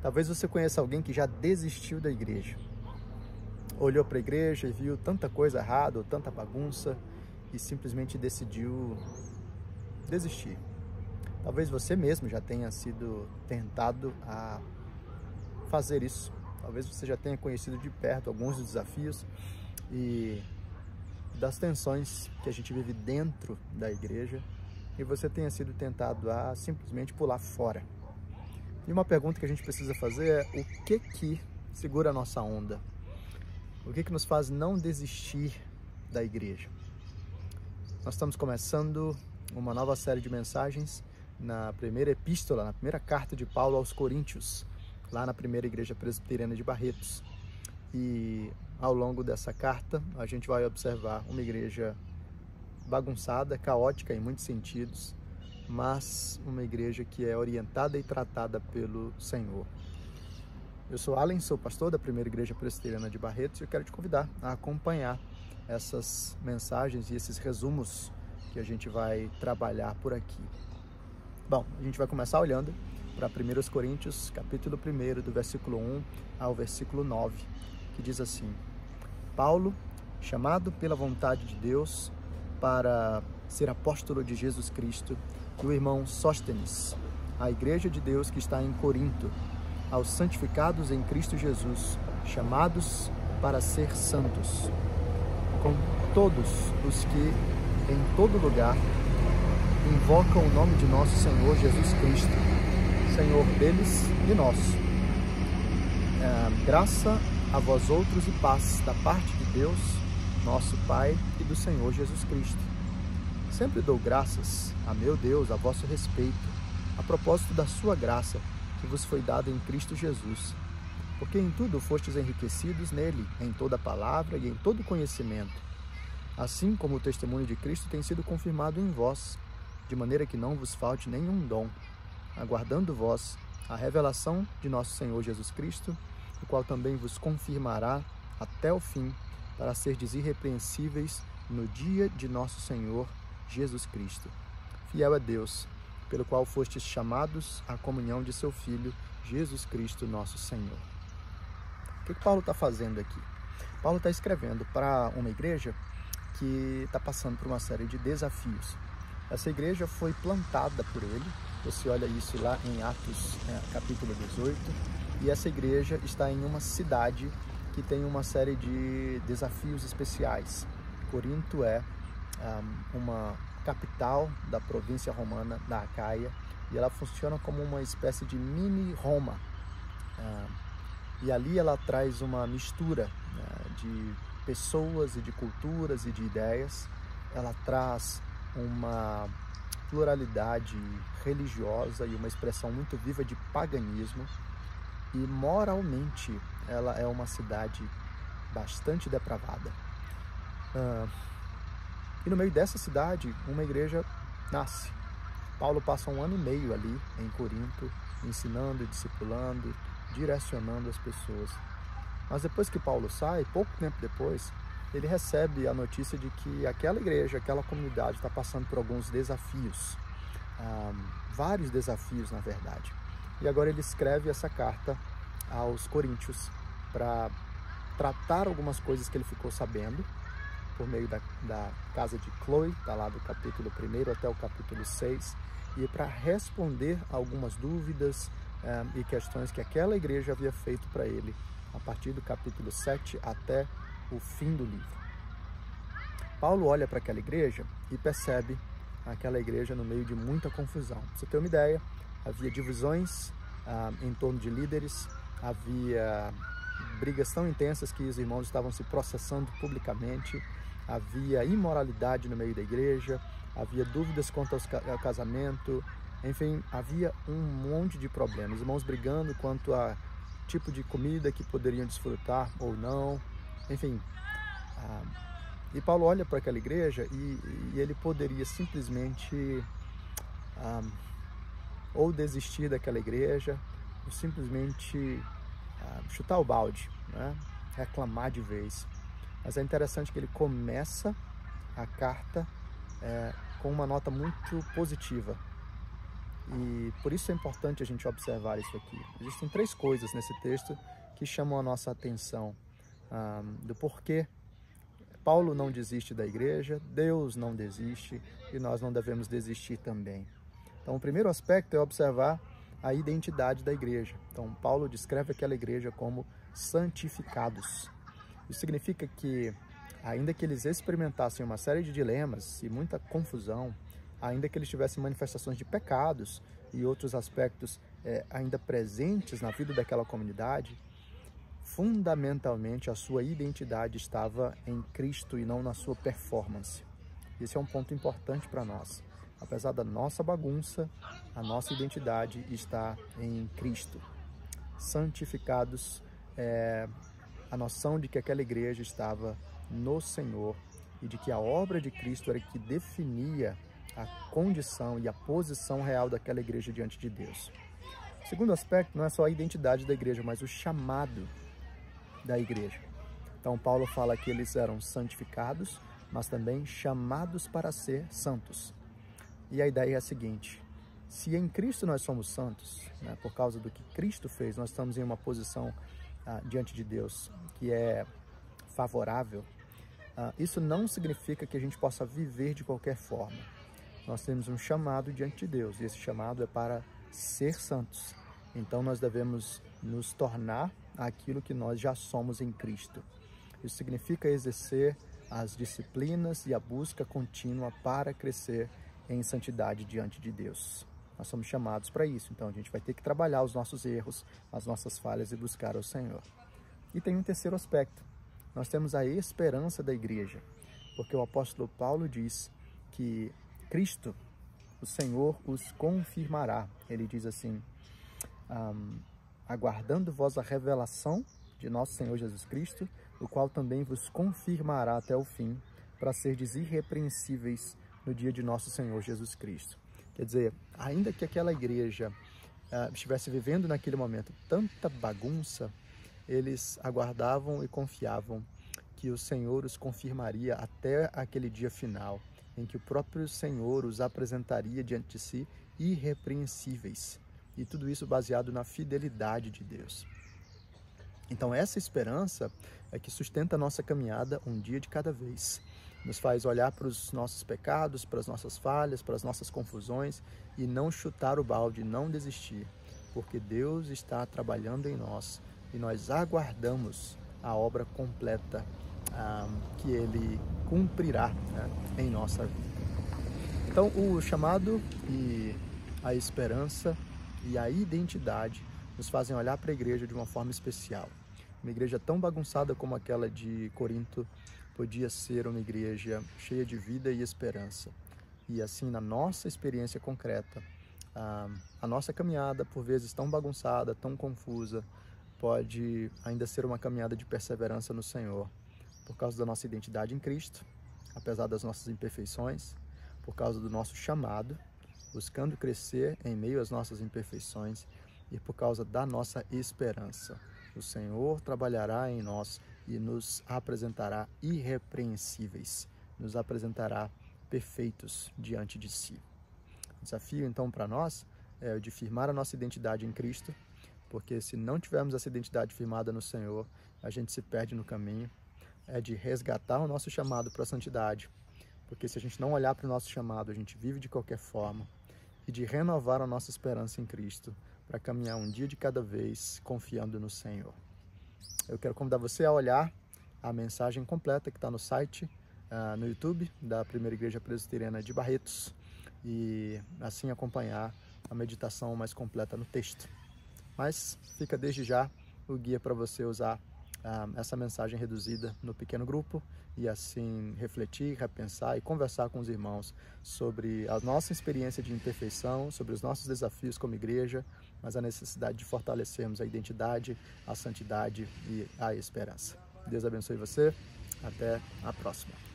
Talvez você conheça alguém que já desistiu da igreja. Olhou para a igreja e viu tanta coisa errada, ou tanta bagunça, e simplesmente decidiu desistir. Talvez você mesmo já tenha sido tentado a fazer isso. Talvez você já tenha conhecido de perto alguns dos desafios e das tensões que a gente vive dentro da igreja, e você tenha sido tentado a simplesmente pular fora. E uma pergunta que a gente precisa fazer é: o que segura a nossa onda? O que nos faz não desistir da igreja? Nós estamos começando uma nova série de mensagens na primeira epístola, na primeira carta de Paulo aos Coríntios, lá na primeira igreja presbiteriana de Barretos. E ao longo dessa carta a gente vai observar uma igreja bagunçada, caótica em muitos sentidos, mas uma igreja que é orientada e tratada pelo Senhor. Eu sou Allen, sou pastor da primeira igreja presbiteriana de Barretos, e eu quero te convidar a acompanhar essas mensagens e esses resumos que a gente vai trabalhar por aqui. Bom, a gente vai começar olhando para 1 Coríntios, capítulo 1, do versículo 1 ao versículo 9, que diz assim: Paulo, chamado pela vontade de Deus para ser apóstolo de Jesus Cristo, e o irmão Sóstenes, a igreja de Deus que está em Corinto, aos santificados em Cristo Jesus, chamados para ser santos, com todos os que em todo lugar invocam o nome de nosso Senhor Jesus Cristo, Senhor deles e nosso. Graça a vós outros e paz da parte de Deus, nosso Pai, e do Senhor Jesus Cristo. Sempre dou graças a meu Deus a vosso respeito, a propósito da sua graça, que vos foi dada em Cristo Jesus, porque em tudo fostes enriquecidos nele, em toda palavra e em todo conhecimento, assim como o testemunho de Cristo tem sido confirmado em vós, de maneira que não vos falte nenhum dom, aguardando vós a revelação de nosso Senhor Jesus Cristo, o qual também vos confirmará até o fim, para serdes irrepreensíveis no dia de nosso Senhor Jesus Cristo. Fiel é Deus, pelo qual fostes chamados à comunhão de seu Filho, Jesus Cristo, nosso Senhor. O que Paulo está fazendo aqui? Paulo está escrevendo para uma igreja que está passando por uma série de desafios. Essa igreja foi plantada por ele, você olha isso lá em Atos, capítulo 18, e essa igreja está em uma cidade que tem uma série de desafios especiais. Corinto é uma capital da província romana da Acaia, e ela funciona como uma espécie de mini Roma, e ali ela traz uma mistura de pessoas e de culturas e de ideias. Ela traz uma pluralidade religiosa e uma expressão muito viva de paganismo, e moralmente ela é uma cidade bastante depravada. E no meio dessa cidade, uma igreja nasce. Paulo passa 1 ano e meio ali em Corinto, ensinando, discipulando, direcionando as pessoas. Mas depois que Paulo sai, pouco tempo depois, ele recebe a notícia de que aquela igreja, aquela comunidade está passando por alguns desafios, vários desafios na verdade. E agora ele escreve essa carta aos Coríntios para tratar algumas coisas que ele ficou sabendo por meio da casa de Chloe, está lá do capítulo 1 até o capítulo 6, e para responder algumas dúvidas e questões que aquela igreja havia feito para ele, a partir do capítulo 7 até o fim do livro. Paulo olha para aquela igreja e percebe aquela igreja no meio de muita confusão. Pra você ter uma ideia, havia divisões em torno de líderes, havia brigas tão intensas que os irmãos estavam se processando publicamente, havia imoralidade no meio da igreja, havia dúvidas quanto ao casamento, enfim, havia um monte de problemas. Os irmãos brigando quanto a tipo de comida que poderiam desfrutar ou não, enfim. E Paulo olha para aquela igreja e ele poderia simplesmente ou desistir daquela igreja, ou simplesmente chutar o balde, né? Reclamar de vez. Mas é interessante que ele começa a carta com uma nota muito positiva. E por isso é importante a gente observar isso aqui. Existem 3 coisas nesse texto que chamam a nossa atenção do porquê Paulo não desiste da igreja, Deus não desiste e nós não devemos desistir também. Então, o primeiro aspecto é observar a identidade da igreja. Então, Paulo descreve aquela igreja como santificados. Isso significa que, ainda que eles experimentassem uma série de dilemas e muita confusão, ainda que eles tivessem manifestações de pecados e outros aspectos ainda presentes na vida daquela comunidade, fundamentalmente a sua identidade estava em Cristo e não na sua performance. Esse é um ponto importante para nós. Apesar da nossa bagunça, a nossa identidade está em Cristo. Santificados é a noção de que aquela igreja estava no Senhor e de que a obra de Cristo era que definia a condição e a posição real daquela igreja diante de Deus. O segundo aspecto não é só a identidade da igreja, mas o chamado da igreja. Então Paulo fala que eles eram santificados, mas também chamados para ser santos. E a ideia é a seguinte: se em Cristo nós somos santos, por causa do que Cristo fez, nós estamos em uma posição diante de Deus que é favorável, isso não significa que a gente possa viver de qualquer forma. Nós temos um chamado diante de Deus, e esse chamado é para ser santos. Então nós devemos nos tornar aquilo que nós já somos em Cristo. Isso significa exercer as disciplinas e a busca contínua para crescer em santidade diante de Deus. Nós somos chamados para isso, então a gente vai ter que trabalhar os nossos erros, as nossas falhas e buscar o Senhor. E tem um terceiro aspecto. Nós temos a esperança da igreja, porque o apóstolo Paulo diz que Cristo, o Senhor, os confirmará. Ele diz assim: aguardando vós a revelação de nosso Senhor Jesus Cristo, o qual também vos confirmará até o fim, para serdes irrepreensíveis no dia de nosso Senhor Jesus Cristo. Quer dizer, ainda que aquela igreja estivesse vivendo naquele momento tanta bagunça, eles aguardavam e confiavam que o Senhor os confirmaria até aquele dia final, em que o próprio Senhor os apresentaria diante de si irrepreensíveis. E tudo isso baseado na fidelidade de Deus. Então essa esperança é que sustenta a nossa caminhada um dia de cada vez. Nos faz olhar para os nossos pecados, para as nossas falhas, para as nossas confusões e não chutar o balde, não desistir. Porque Deus está trabalhando em nós e nós aguardamos a obra completa que Ele cumprirá em nossa vida. Então o chamado e a esperança e a identidade nos fazem olhar para a igreja de uma forma especial. Uma igreja tão bagunçada como aquela de Corinto podia ser uma igreja cheia de vida e esperança. E assim, na nossa experiência concreta, a nossa caminhada, por vezes tão bagunçada, tão confusa, pode ainda ser uma caminhada de perseverança no Senhor, por causa da nossa identidade em Cristo, apesar das nossas imperfeições, por causa do nosso chamado, buscando crescer em meio às nossas imperfeições e por causa da nossa esperança. O Senhor trabalhará em nós e nos apresentará irrepreensíveis, nos apresentará perfeitos diante de si. O desafio, então, para nós é o de firmar a nossa identidade em Cristo, porque se não tivermos essa identidade firmada no Senhor, a gente se perde no caminho. É de resgatar o nosso chamado para a santidade, porque se a gente não olhar para o nosso chamado, a gente vive de qualquer forma, e de renovar a nossa esperança em Cristo, para caminhar um dia de cada vez, confiando no Senhor. Eu quero convidar você a olhar a mensagem completa que está no site, no YouTube, da Primeira Igreja Presbiteriana de Barretos, e assim acompanhar a meditação mais completa no texto. Mas fica desde já o guia para você usar essa mensagem reduzida no pequeno grupo e assim refletir, repensar e conversar com os irmãos sobre a nossa experiência de imperfeição, sobre os nossos desafios como igreja, mas a necessidade de fortalecermos a identidade, a santidade e a esperança. Deus abençoe você. Até a próxima.